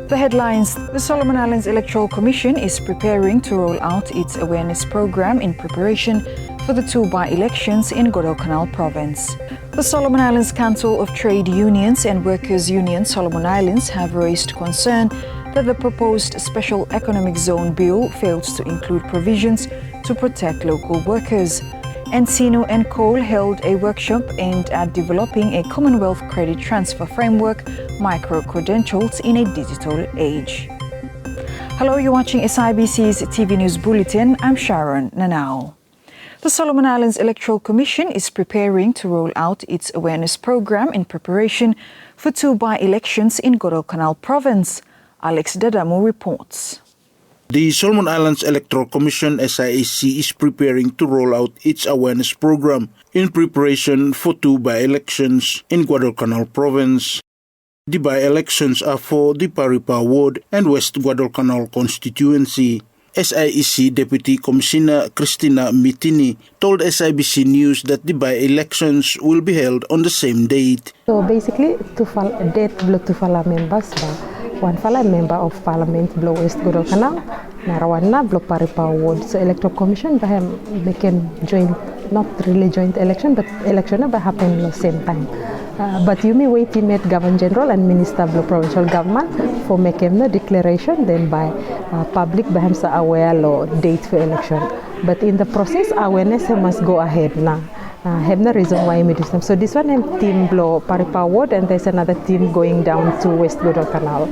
The headlines: the Solomon Islands Electoral Commission is preparing to roll out its awareness program in preparation for the 2 by-elections in Guadalcanal province. The Solomon Islands Council of Trade Unions and Workers' Union Solomon Islands have raised concern that the proposed Special Economic Zone Bill fails to include provisions to protect local workers. Encino and Cole held a workshop aimed at developing a Commonwealth credit transfer framework, Micro-credentials, in a digital age. Hello, you're watching SIBC's TV News Bulletin. I'm Sharon Nanao. The Solomon Islands Electoral Commission is preparing to roll out its awareness program in preparation for 2 by-elections in Guadalcanal province. Alex Dadamo reports. The Solomon Islands Electoral Commission SIBC is preparing to roll out its awareness program in preparation for 2 by-elections in Guadalcanal province. The by-elections are for the Paripa Ward and West Guadalcanal constituency. SIBC Deputy Commissioner Christina Mitini told SIBC News that the by-elections will be held on the same date. So basically, date block to fala members ba. One fala member of Parliament blow West Guadalcanal, narawana blow Paripa Ward. So Electoral Commission they can join, not really joint election, but election ba happen at the same time. But you may wait to meet Governor General and Minister of Provincial Government for making the declaration, then by public baham sa aware law date for election. But in the process, awareness must go ahead na. Have no reason why we do them. So this one team blow Paripa Ward, and there's another team going down to West Guadalcanal.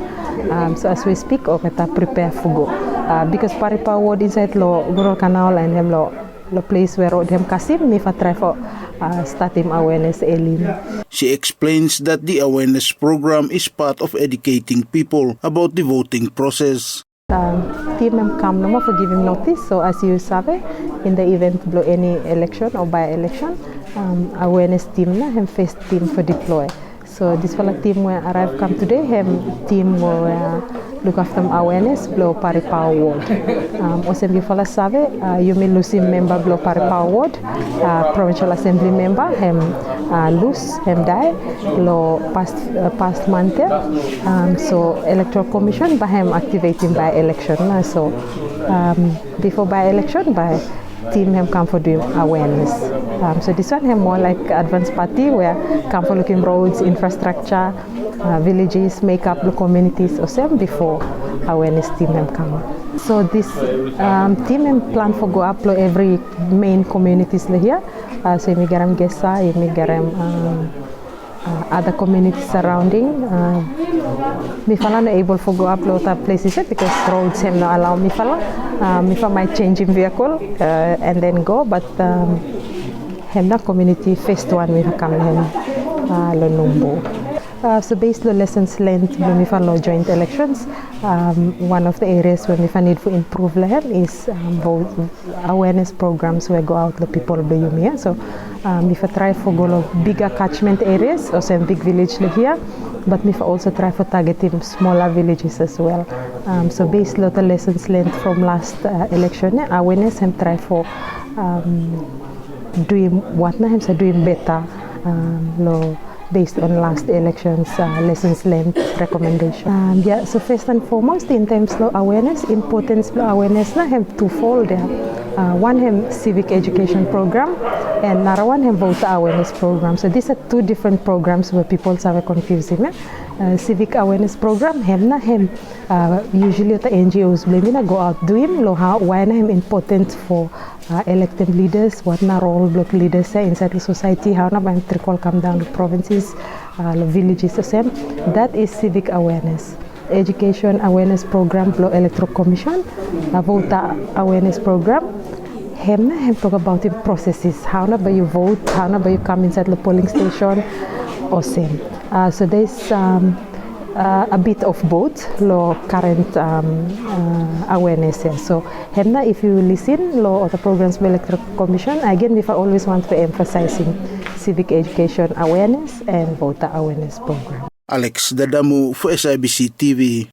So as we speak, okay, prepare for go. Because Paripa Ward inside lo Guadalcanal and him lo place where them Kasim me try for start him awareness early. She explains that the awareness program is part of educating people about the voting process. Team come no for giving notice. So as you sabe, in the event blow any election or by-election, awareness team na hem first team for deploy. So this fella team where arrive come today, hem team where look after awareness blow Paripa Ward. Also you fella sabe, you may lose member blow Paripa Ward, provincial assembly member hem lose hem die lo past month. So electoral commission by hem activating by election. So before by election by team hem come for doing awareness. So this one hem more like advanced party where come for looking roads, infrastructure, villages, make up the communities or same before awareness team hem come. So this team hem plan for go up to every main communities here. So you garam Gesa, you garam other communities surrounding. Me fala no able for go up to other places because roads hem no allow me fala. Me fala might change in vehicle and then go, but hem na community first one we come hem lo numbo. So based on lessons learned when we follow joint elections, one of the areas when we need to improve is both awareness programs where go out the people of the Umia. So if I try for go bigger catchment areas or some big village here, but if I also try for targeting smaller villages as well. So based on the lessons learned from last election, awareness and try for doing what na so doing better based on last elections lessons learned recommendation. So first and foremost in terms of awareness, importance of awareness na have twofold there. One have civic education program and another one have voter awareness program. So these are 2 different programs where people are confusing. Civic awareness program have na hem usually the NGOs blaming go out doing why na hem important for elected leaders, what na role block leaders say inside the society, how na ba trickle come down to provinces, the villages the same. That is civic awareness. Education awareness program blow electoral commission, voter awareness program. Hem talk about the processes, how na ba you vote, how na ba you come inside the polling station or same. So there's a bit of both law current awareness here. So Hemna, if you listen law of the programs by electoral commission, again we always want to emphasizing civic education awareness and voter awareness program. Alex Dadamu for SIBC TV.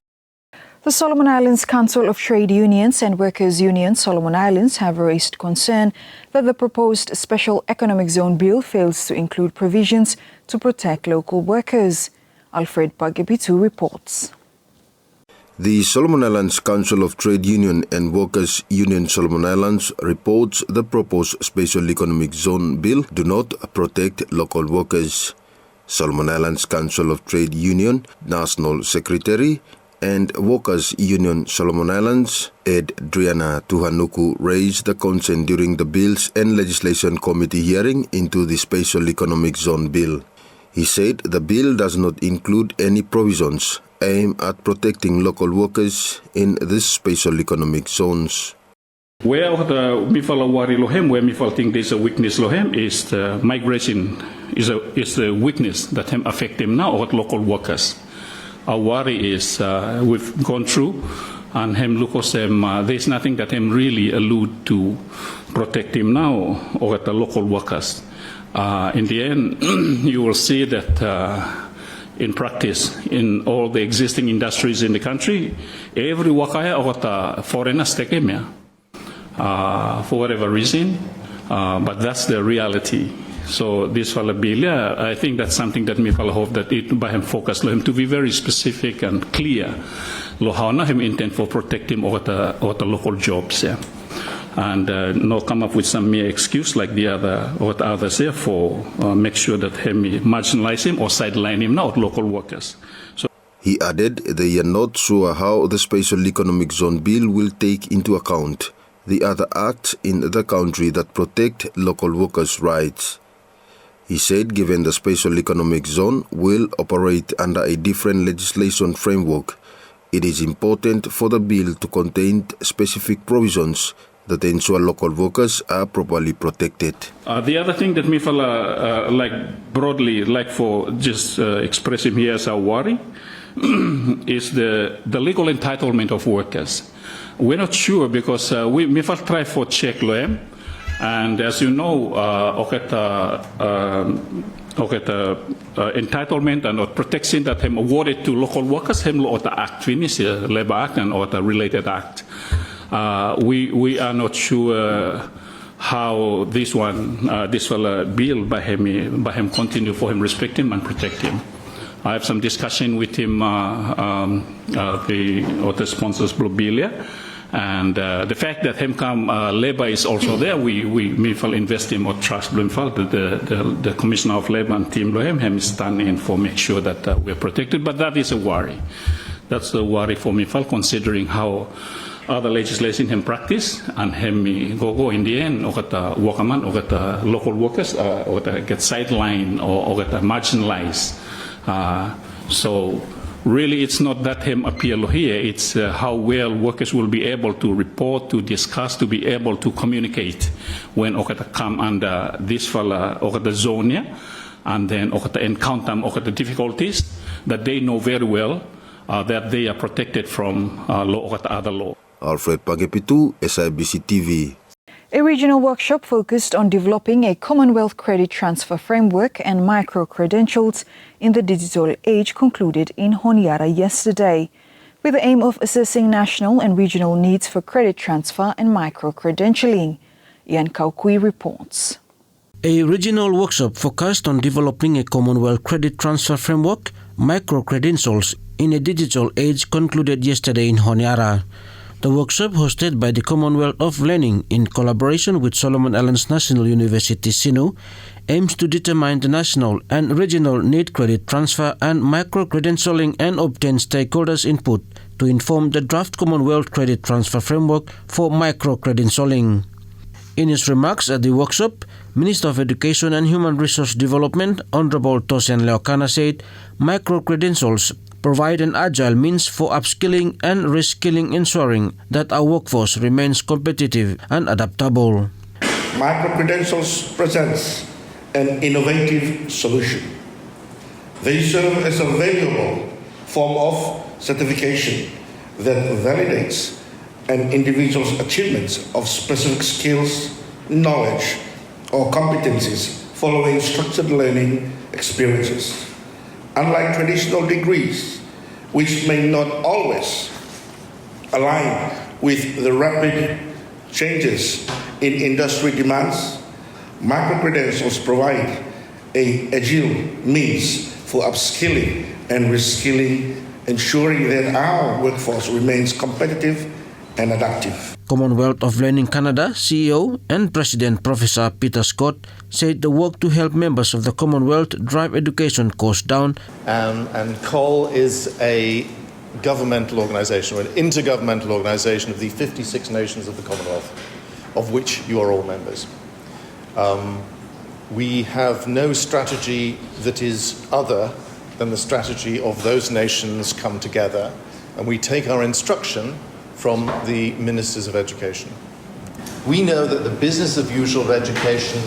The Solomon Islands Council of Trade Unions and Workers' Union Solomon Islands have raised concern that the proposed Special Economic Zone Bill fails to include provisions to protect local workers. Alfred Pagepitu reports. The Solomon Islands Council of Trade Union and Workers Union Solomon Islands reports the proposed Special Economic Zone Bill do not protect local workers. Solomon Islands Council of Trade Union National Secretary and Workers Union Solomon Islands Ed Driana Tuhanuku raised the concern during the Bills and Legislation Committee hearing into the Special Economic Zone Bill. He said the bill does not include any provisions aimed at protecting local workers in these special economic zones. Where the mifal worry lohem, where mifal think there's a weakness lohem, is the migration is the weakness that him affect him now or local workers. Our worry is we've gone through and him look at them. There's nothing that him really allude to protect him now or at the local workers. In the end, you will see that in practice, in all the existing industries in the country, every worker or the foreigners take him for whatever reason, but that's the reality. So this bill, I think that's something that me hope that it by him focus him to be very specific and clear. Lo how na him intend for protect him or the local jobs, and not come up with some mere excuse like the other or the others here for make sure that him marginalize him or sideline him, not local workers. So he added they are not sure how the Special Economic Zone Bill will take into account the other acts in the country that protect local workers' rights. He said given the Special Economic Zone will operate under a different legislation framework, it is important for the bill to contain specific provisions that ensure local workers are properly protected. The other thing that me like broadly like for just expressing here as our worry is the legal entitlement of workers. We're not sure because we try for check loem, and as you know, entitlement and protection that him awarded to local workers, him or the act finish, labor act and or the related act. We are not sure how this bill by him continue for him respect him and protect him. I have some discussion with him, the sponsors Blue Bill, and the fact that him come labor is also there. We invest him or trust Blue the Commissioner of Labor and Team him stand in for make sure that we're protected. But that is a worry. That's the worry for me, considering how other legislation in practice and him go in the end or get the workerman or get the local workers or get sidelined or get marginalized. So really it's not that him appeal here, it's how well workers will be able to report, to discuss, to be able to communicate when or come under this fella or the zone and then or encounter or the difficulties that they know very well that they are protected from law or other law. Alfred Pagepitu, SIBC TV. A regional workshop focused on developing a Commonwealth credit transfer framework and micro-credentials in the digital age concluded in Honiara yesterday, with the aim of assessing national and regional needs for credit transfer and micro-credentialing. Ian Kaukui reports. A regional workshop focused on developing a Commonwealth credit transfer framework, micro-credentials in a digital age concluded yesterday in Honiara. The workshop, hosted by the Commonwealth of Learning in collaboration with Solomon Islands National University SINU, aims to determine the national and regional need credit transfer and micro-credentialing and obtain stakeholders' input to inform the draft Commonwealth credit transfer framework for micro-credentialing. In his remarks at the workshop, Minister of Education and Human Resource Development, Honorable Tosian Leokana, said micro-credentials provide an agile means for upskilling and reskilling, ensuring that our workforce remains competitive and adaptable. Micro-credentials presents an innovative solution. They serve as a valuable form of certification that validates an individual's achievements of specific skills, knowledge, or competencies following structured learning experiences. Unlike traditional degrees, which may not always align with the rapid changes in industry demands, micro-credentials provide an agile means for upskilling and reskilling ensuring that our workforce remains competitive and adaptive. Commonwealth of Learning Canada CEO and President Professor Peter Scott said the work to help members of the Commonwealth drive education costs down. And COL is a governmental organisation, or an intergovernmental organisation of the 56 nations of the Commonwealth, of which you are all members. We have no strategy that is other than the strategy of those nations come together, and we take our instruction from the Ministers of Education. We know that the business of usual of education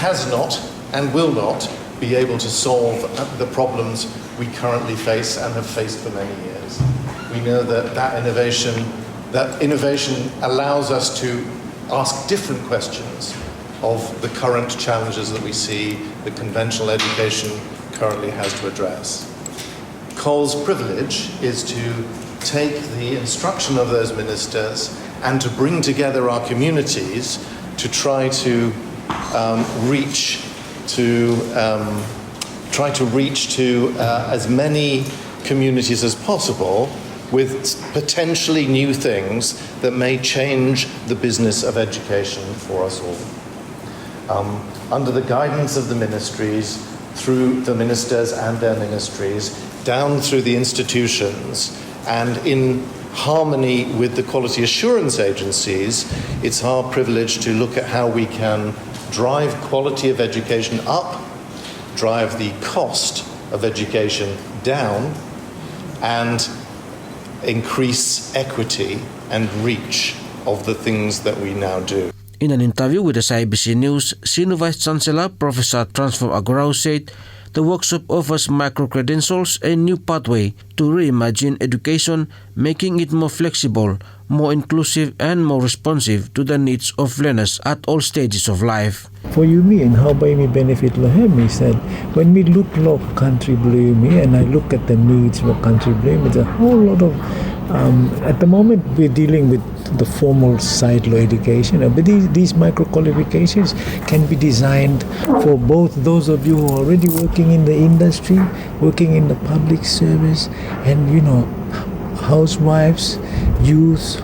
has not and will not be able to solve the problems we currently face and have faced for many years. We know that innovation allows us to ask different questions of the current challenges that we see that conventional education currently has to address. COL's privilege is to take the instruction of those ministers and to bring together our communities to try to reach to as many communities as possible with potentially new things that may change the business of education for us all. Under the guidance of the ministries, through the ministers and their ministries, down through the institutions, and in harmony with the quality assurance agencies, it's our privilege to look at how we can drive quality of education up, drive the cost of education down, and increase equity and reach of the things that we now do. In an interview with the SIBC News, Senior Vice Chancellor Professor Transform Agorao said the workshop offers micro-credentials a new pathway to reimagine education, making it more flexible, more inclusive and more responsive to the needs of learners at all stages of life. For UMI and how by me benefit Lohem is that when we look at country below me and I look at the needs of country below me, it's a whole lot of at the moment we're dealing with the formal side law education, but these micro qualifications can be designed for both those of you who are already working in the industry, working in the public service, and housewives, youth.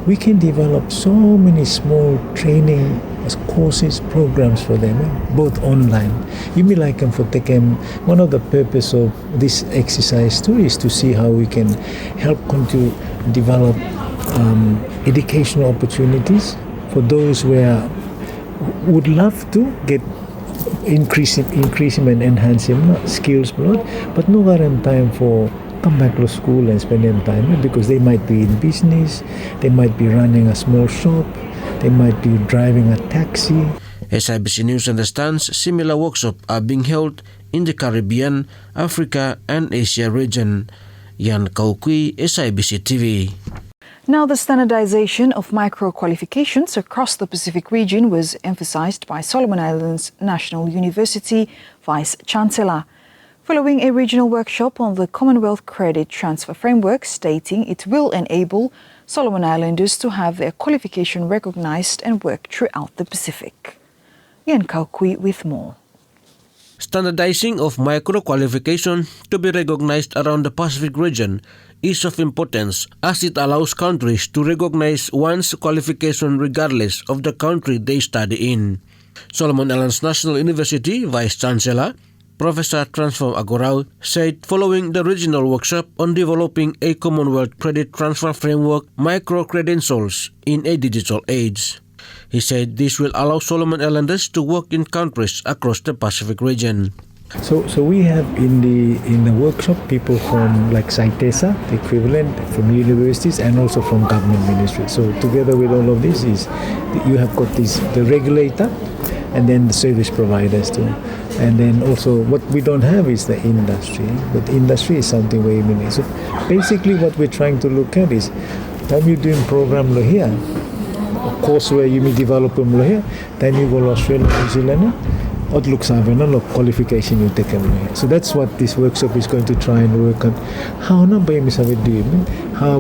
We can develop so many small training courses, programs for them, both online. You may like them for taking. One of the purpose of this exercise too is to see how we can help to develop educational opportunities for those who would love to get increasing and enhancing skills, but no current time for come back to school and spend them time because they might be in business, they might be running a small shop, they might be driving a taxi. SIBC News understands similar workshops are being held in the Caribbean, Africa and Asia region. Yan Kaukui, SIBC TV. Now, the standardization of micro-qualifications across the Pacific region was emphasized by Solomon Islands National University Vice Chancellor, following a regional workshop on the Commonwealth Credit Transfer Framework, stating it will enable Solomon Islanders to have their qualification recognized and work throughout the Pacific. Yan Kaukui with more. Standardizing of micro-qualification to be recognized around the Pacific region is of importance as it allows countries to recognize one's qualification regardless of the country they study in. Solomon Islands National University Vice Chancellor Professor Transform Agorao said following the regional workshop on developing a Commonwealth Credit Transfer Framework, Micro-credentials in a digital age. He said this will allow Solomon Islanders to work in countries across the Pacific region. So we have in the workshop people from like SITESA, the equivalent, from universities and also from government ministries. So together with all of this is you have got the regulator and then the service providers too. And then also what we don't have is the industry. But industry is something very many. So basically what we're trying to look at is time you're doing program here, of course where you may develop them here, then you go to Australia, New Zealand, what looks like a qualification you take away. So that's what this workshop is going to try and work on. How na ba yung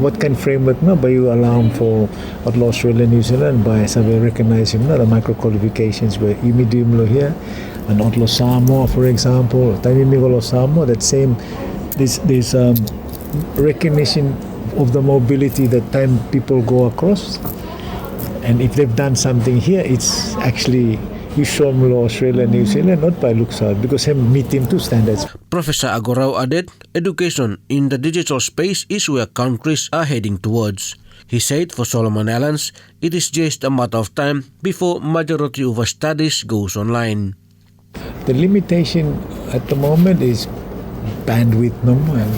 what kind of framework na ba you allow for what Australia, New Zealand by sabi recognizing na the micro qualifications where you may do here and Samoa, for example, time you go Samoa, that same this recognition of the mobility that time people go across. And if they've done something here, it's actually you show them Australia, New Zealand, not by looks out, because they meet them to standards. Professor Agorau added, education in the digital space is where countries are heading towards. He said for Solomon Islands, it is just a matter of time before majority of our studies goes online. The limitation at the moment is bandwidth normal,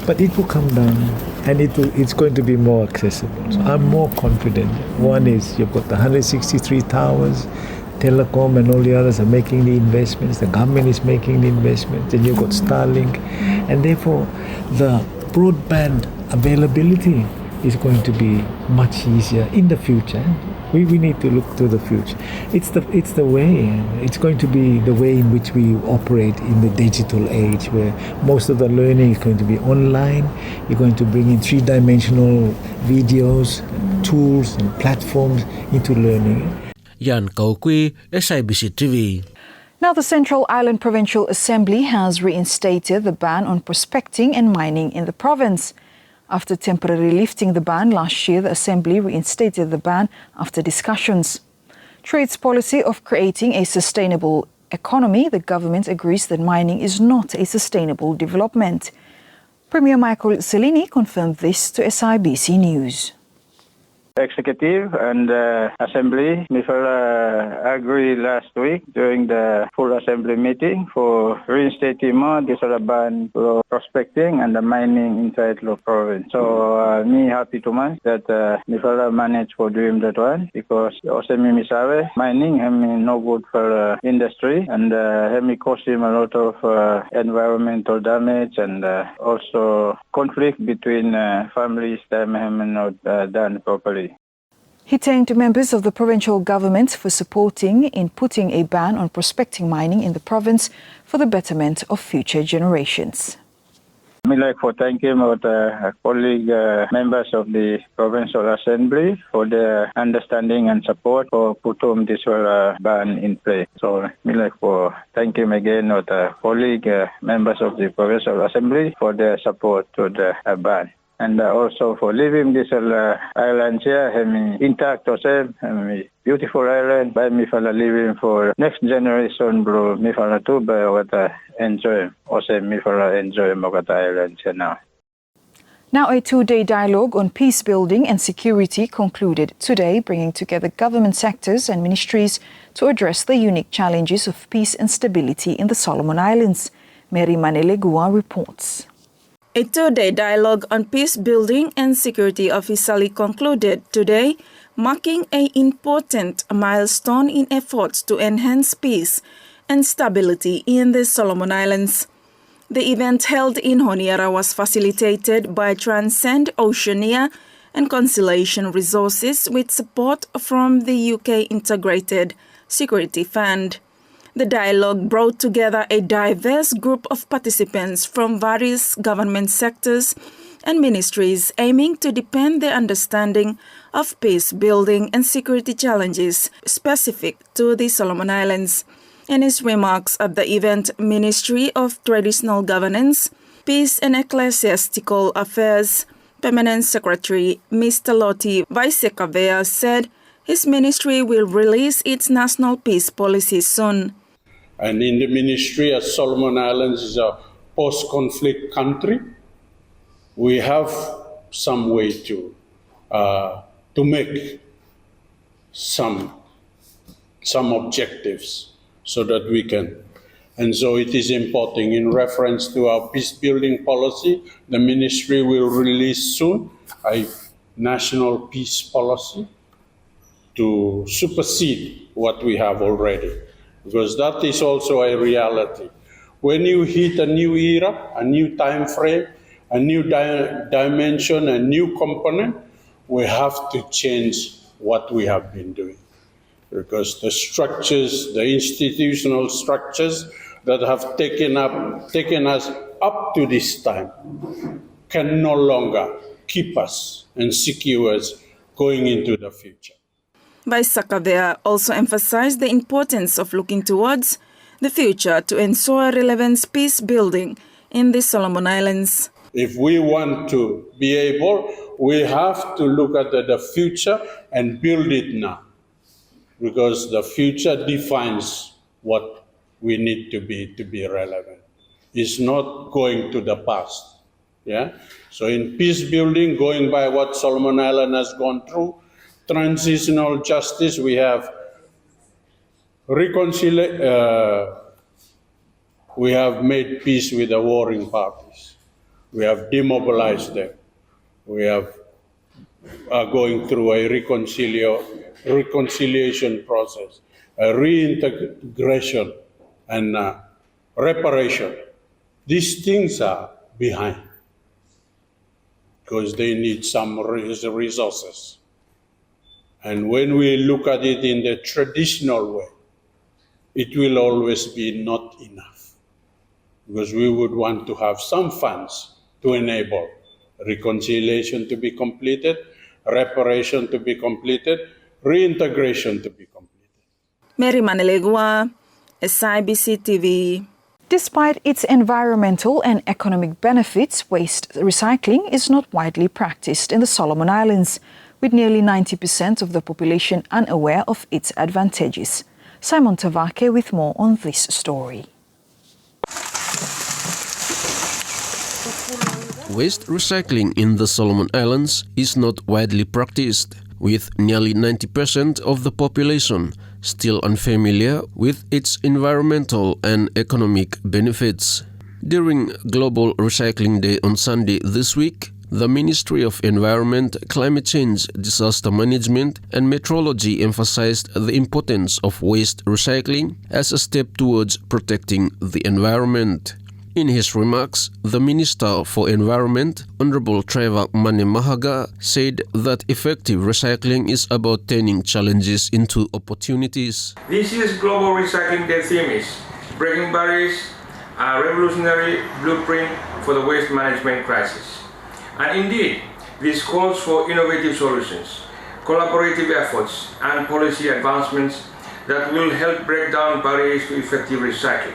but it will come down and it's going to be more accessible. So I'm more confident. One is you've got the 163 towers, Telecom and all the others are making the investments, the government is making the investments, and you've got Starlink, and therefore the broadband availability is going to be much easier in the future. We need to look to the future. It's the way. It's going to be the way in which we operate in the digital age, where most of the learning is going to be online. You're going to bring in three-dimensional videos, tools, and platforms into learning. Jan Kaukui, SIBC TV. Now, the Central Island Provincial Assembly has reinstated the ban on prospecting and mining in the province. After temporarily lifting the ban last year, the Assembly reinstated the ban after discussions. Trade's policy of creating a sustainable economy, the government agrees that mining is not a sustainable development. Premier Michael Cellini confirmed this to SIBC News. Executive and Assembly agreed last week during the full Assembly meeting for reinstating more this ban for prospecting and the mining inside the province. So me happy to man that managed for doing that one, because Osemi Misawe mining no good for industry and cause him a lot of environmental damage and also conflict between families that not done properly. He thanked members of the provincial government for supporting in putting a ban on prospecting mining in the province for the betterment of future generations. I like to thank him with colleague members of the Provincial Assembly for their understanding and support for putting this ban in place. So I like to thank him again with colleague members of the Provincial Assembly for their support to the ban. And also for leaving this island here, intact ourselves, beautiful island, by me fala living for next generation, bro, me fala too, by what enjoy, also me fala enjoy Mogata Island here now. Now, a two-day dialogue on peace building and security concluded today, bringing together government sectors and ministries to address the unique challenges of peace and stability in the Solomon Islands. Mary Manelegua reports. A two-day dialogue on peace building and security officially concluded today, marking an important milestone in efforts to enhance peace and stability in the Solomon Islands. The event held in Honiara was facilitated by Transcend Oceania and Conciliation Resources with support from the UK Integrated Security Fund. The dialogue brought together a diverse group of participants from various government sectors and ministries aiming to deepen their understanding of peace building and security challenges specific to the Solomon Islands. In his remarks at the event, Ministry of Traditional Governance, Peace and Ecclesiastical Affairs, Permanent Secretary Mr. Loti Vaisekavea said his ministry will release its national peace policy soon. And in the ministry, as Solomon Islands is a post-conflict country, we have some way to make some objectives so that we can. And so it is important in reference to our peace-building policy, the ministry will release soon a national peace policy to supersede what we have already. Because that is also a reality. When you hit a new era, a new time frame, a new dimension, a new component, we have to change what we have been doing. Because the structures, the institutional structures that have taken us up to this time can no longer keep us and secure us going into the future. Vaisakavea also emphasized the importance of looking towards the future to ensure relevant peace building in the Solomon Islands. If we want to be able, we have to look at the future and build it now, because the future defines what we need to be relevant. It's not going to the past. Yeah. So in peace building, going by what Solomon Island has gone through, transitional justice, we have we have made peace with the warring parties. We have demobilized them. We have going through a reconciliation process, a reintegration and reparation. These things are behind because they need some resources. And when we look at it in the traditional way, it will always be not enough, because we would want to have some funds to enable reconciliation to be completed, reparation to be completed, reintegration to be completed. Mary Manelegua, SIBC TV. Despite its environmental and economic benefits, waste recycling is not widely practiced in the Solomon Islands, with nearly 90% of the population unaware of its advantages. Simon Tavake with more on this story. Waste recycling in the Solomon Islands is not widely practiced, with nearly 90% of the population still unfamiliar with its environmental and economic benefits. During Global Recycling Day on Sunday this week, the Ministry of Environment, Climate Change, Disaster Management and Meteorology emphasized the importance of waste recycling as a step towards protecting the environment. In his remarks, the Minister for Environment, Honorable Trevor Manemahaga, said that effective recycling is about turning challenges into opportunities. This year's Global Recycling Day theme is Breaking Barriers, a revolutionary blueprint for the waste management crisis. And indeed, this calls for innovative solutions, collaborative efforts and policy advancements that will help break down barriers to effective recycling.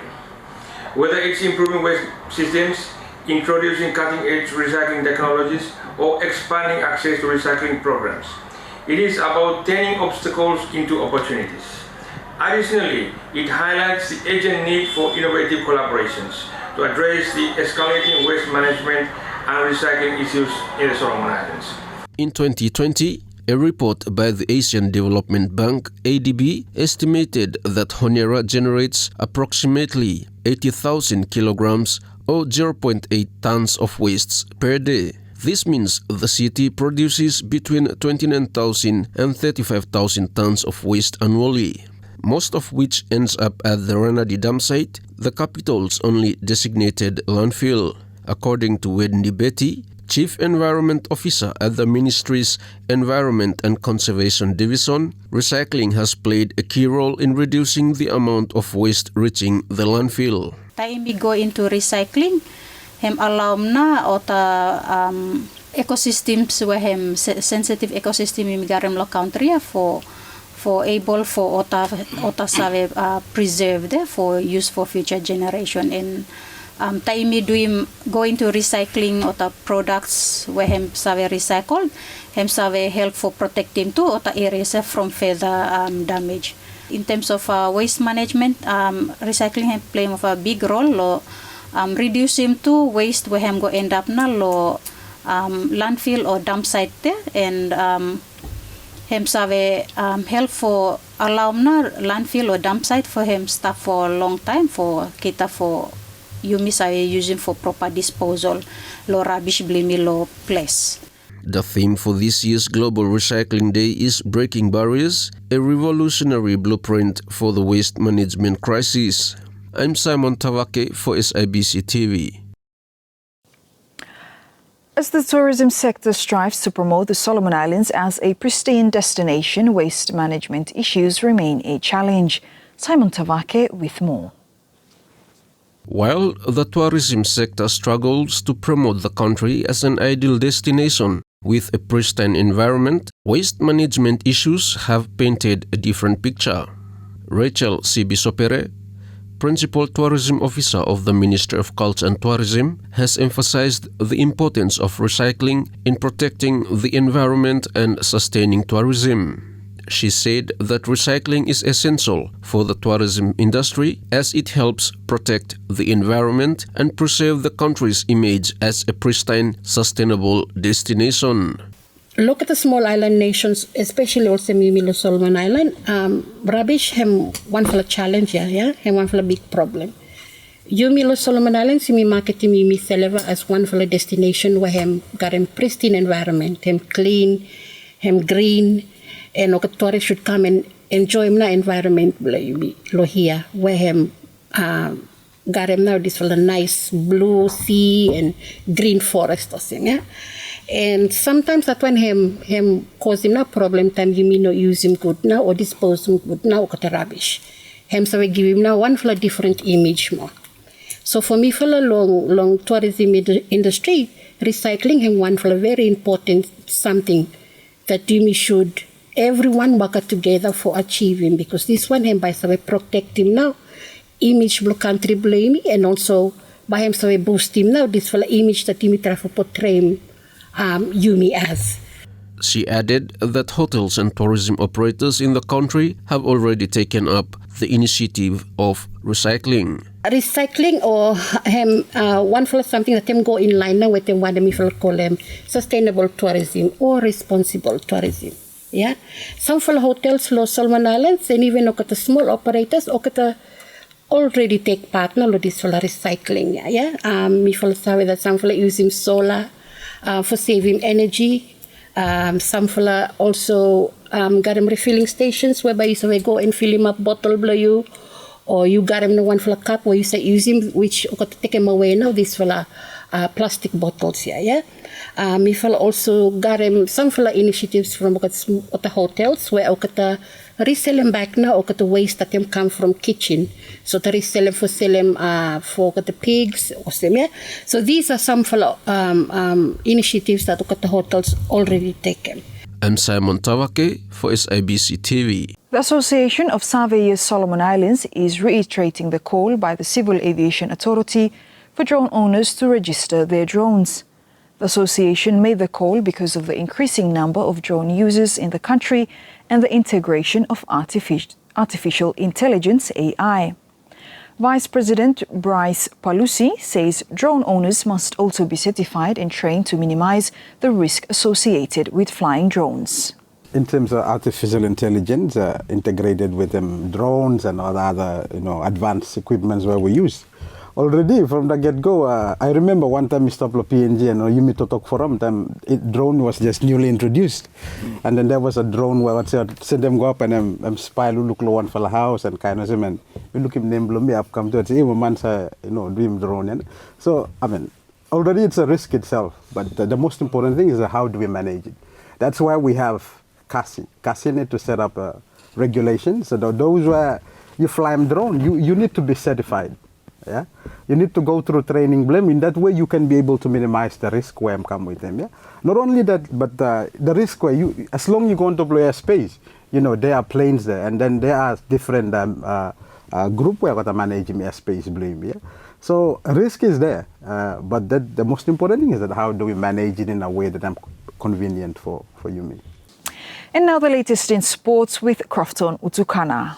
Whether it's improving waste systems, introducing cutting-edge recycling technologies, or expanding access to recycling programs, it is about turning obstacles into opportunities. Additionally, it highlights the urgent need for innovative collaborations to address the escalating waste management and recycling issues in the Solomon Islands. In 2020, a report by the Asian Development Bank, ADB, estimated that Honiara generates approximately 80,000 kilograms or 0.8 tons of wastes per day. This means the city produces between 29,000 and 35,000 tons of waste annually, most of which ends up at the Ranadi dam site, the capital's only designated landfill. According to Wendy Betty, Chief Environment Officer at the Ministry's Environment and Conservation Division, recycling has played a key role in reducing the amount of waste reaching the landfill. Time we go into recycling, hem alam na ota ecosystems where hem sensitive ecosystem in garam lo country for able for ota save preserved for use for future generation. And time doing going to recycling ota products where hem save recycled, hem save help for protecting to ota areas from further damage. In terms of waste management, recycling hem play of a big role lo reducing to waste where hem go end up na lo landfill or dump site there, and hem save help for allow na landfill or dump site for him stuff for a long time for kita for Yumi save using for proper disposal lo rubbish blimi lo place. The theme for this year's Global Recycling Day is Breaking Barriers, a revolutionary blueprint for the waste management crisis. I'm Simon Tavake for SIBC TV. As the tourism sector strives to promote the Solomon Islands as a pristine destination, waste management issues remain a challenge. Simon Tavake with more. While the tourism sector struggles to promote the country as an ideal destination with a pristine environment, waste management issues have painted a different picture. Rachel Sibisopere, Principal Tourism Officer of the Ministry of Culture and Tourism, has emphasized the importance of recycling in protecting the environment and sustaining tourism. She said that recycling is essential for the tourism industry as it helps protect the environment and preserve the country's image as a pristine, sustainable destination. Look at the small island nations, especially also Mimilo Solomon Island. Rubbish have one for a challenge, have one for a big problem. Milo Solomon Islands, we market me Seleva as one for a destination where hem got a pristine environment, hem clean, hem green, and tourists should come and enjoy the environment here, where hem got him now this for a nice blue sea and green forest or thing, yeah. And sometimes that when him cause him no problem, time you may not use him good now or dispose him good now or cut rubbish. So we give him now one for a different image more. So for me, for a long tourism industry, recycling him one for a very important something that you should everyone work together for achieving, because this one him by so protect him now, image blue country blame, and also by him so boost him now this for the image that he try to portray him. Yumi as. She added that hotels and tourism operators in the country have already taken up the initiative of recycling. Recycling or one for something that them go in line now with them what we call them sustainable tourism or responsible tourism. Yeah, some for hotels, Los Solomon Islands, and even look at the small operators, look at the already take part now with this for recycling. Yeah, we for that some for using solar. For saving energy. Some fella also got them refilling stations whereby you say go and fill him up bottle below you, or you got him the one for a cup where you say use him, which you got to take him away now, this fella plastic bottles here, yeah. Me fella also got him some fella initiatives from the hotels where you got resell them back now, or the waste that them come from kitchen. So to resell them for sell them for the pigs or some, yeah. So these are some initiatives that the hotels already taken. I'm Simon Tawake for SIBC TV. The Association of Surveyors Solomon Islands is reiterating the call by the Civil Aviation Authority for drone owners to register their drones. The association made the call because of the increasing number of drone users in the country and the integration of artificial intelligence AI. Vice President Bryce Palusi says drone owners must also be certified and trained to minimize the risk associated with flying drones. In terms of artificial intelligence integrated with drones and all the other advanced equipments where we use. Already from the get-go, I remember one time we stopped the PNG and you meet to talk for them. Drone was just newly introduced, and then there was a drone where I said them go up and spy look one for the house and kind of and we look him name blow me up come to it. Say, man's dream drone. And so I mean, already it's a risk itself, but the most important thing is how do we manage it. That's why we have CASI. CASI need to set up regulations. So those where you fly a drone, you need to be certified. Yeah, you need to go through training. In that way, you can be able to minimize the risk where I'm come with them. Yeah, not only that, but the risk where you, as long as you go into airspace, there are planes there, and then there are different group where got to manage airspace. Yeah, so risk is there, but the most important thing is that how do we manage it in a way that I'm convenient for you. And now the latest in sports with Crofton Utukana.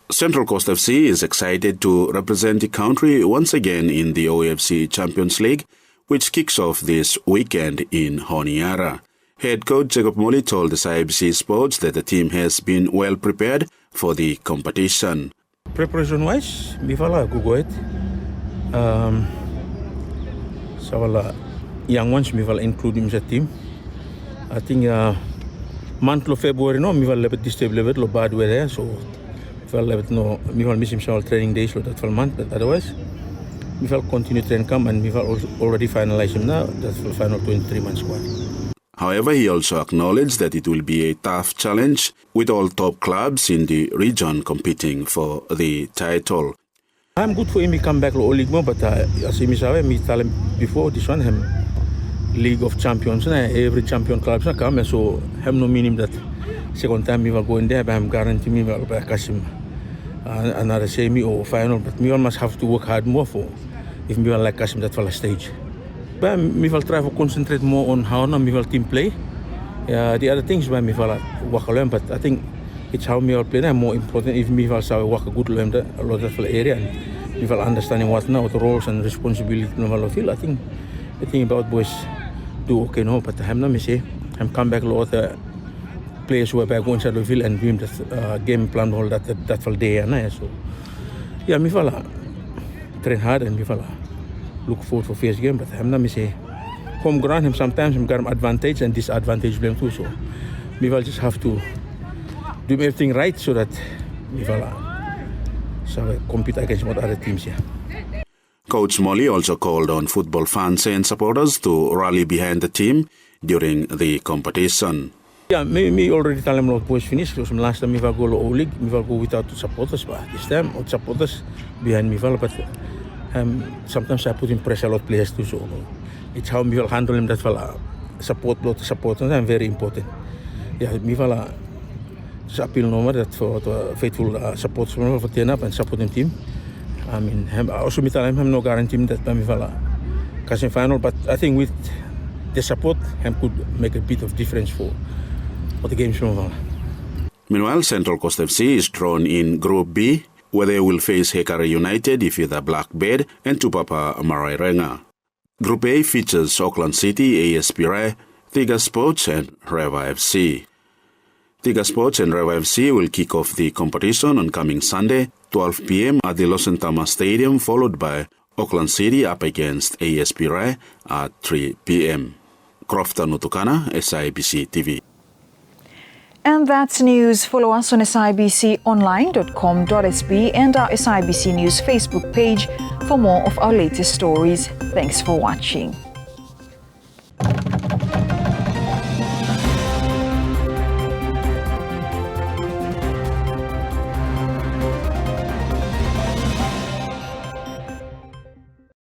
Central Coast FC is excited to represent the country once again in the OFC Champions League, which kicks off this weekend in Honiara. Head coach Jacob Molly told the SIBC Sports that the team has been well prepared for the competition. Preparation-wise, we follow good. So young ones, we will include in the team. I think month of February, we will have this level bad weather, so. We will miss some training days for that month, but otherwise, we will continue to come and we will already finalize him now. That's the final 23-man squad. However, he also acknowledged that it will be a tough challenge with all top clubs in the region competing for the title. I'm good for him to come back to League, but as he said, me tell him before this one, him League of Champions, every champion clubs come, so have no meaning that second time we will go in there, but I'm guarantee me will back him another semi or final, but we all must have to work hard more for if we will like us in that stage. But we will try to concentrate more on how we will team play. The other things we will work alone, but I think it's how we will play that more important if we will work a good learn a lot of area and we will understanding what now the roles and responsibility no feel. I think about boys do okay no, but I'm not say I'm come back a lot of players who are back inside the field and doing the game plan all that for day and so yeah, we will train hard and we will look forward for first game, but I'm not say home ground him sometimes we got an advantage and disadvantage them too, so we will just have to do everything right so that we will compete against what other teams here. Coach Molly also called on football fans and supporters to rally behind the team during the competition. Yeah, me already tell them boys finish because last time we will go to O-League, we will go without supporters, but this time with supporters behind me, but sometimes I put in pressure a lot of players too, so it's how we will handle them that will support lot of supporters and very important. Yeah, we will just appeal no more that for the faithful support for turn up and supporting team. I mean, also me tell him no guarantee that we will catch final, but I think with the support, him could make a bit of difference for the games from. Meanwhile, Central Coast FC is drawn in Group B, where they will face Hekari United, Ifida Blackbird, and Tupapa Marairenga. Group A features Auckland City, ASP Rai, Tiga Sports, and Reva FC. Tiga Sports and Reva FC will kick off the competition on coming Sunday, 12 p.m. at the Losentama Stadium, followed by Auckland City up against ASP Rai at 3 p.m. Crofton Utukana, SIBC TV. And that's news. Follow us on sibconline.com.sb and our SIBC News Facebook page for more of our latest stories. Thanks for watching.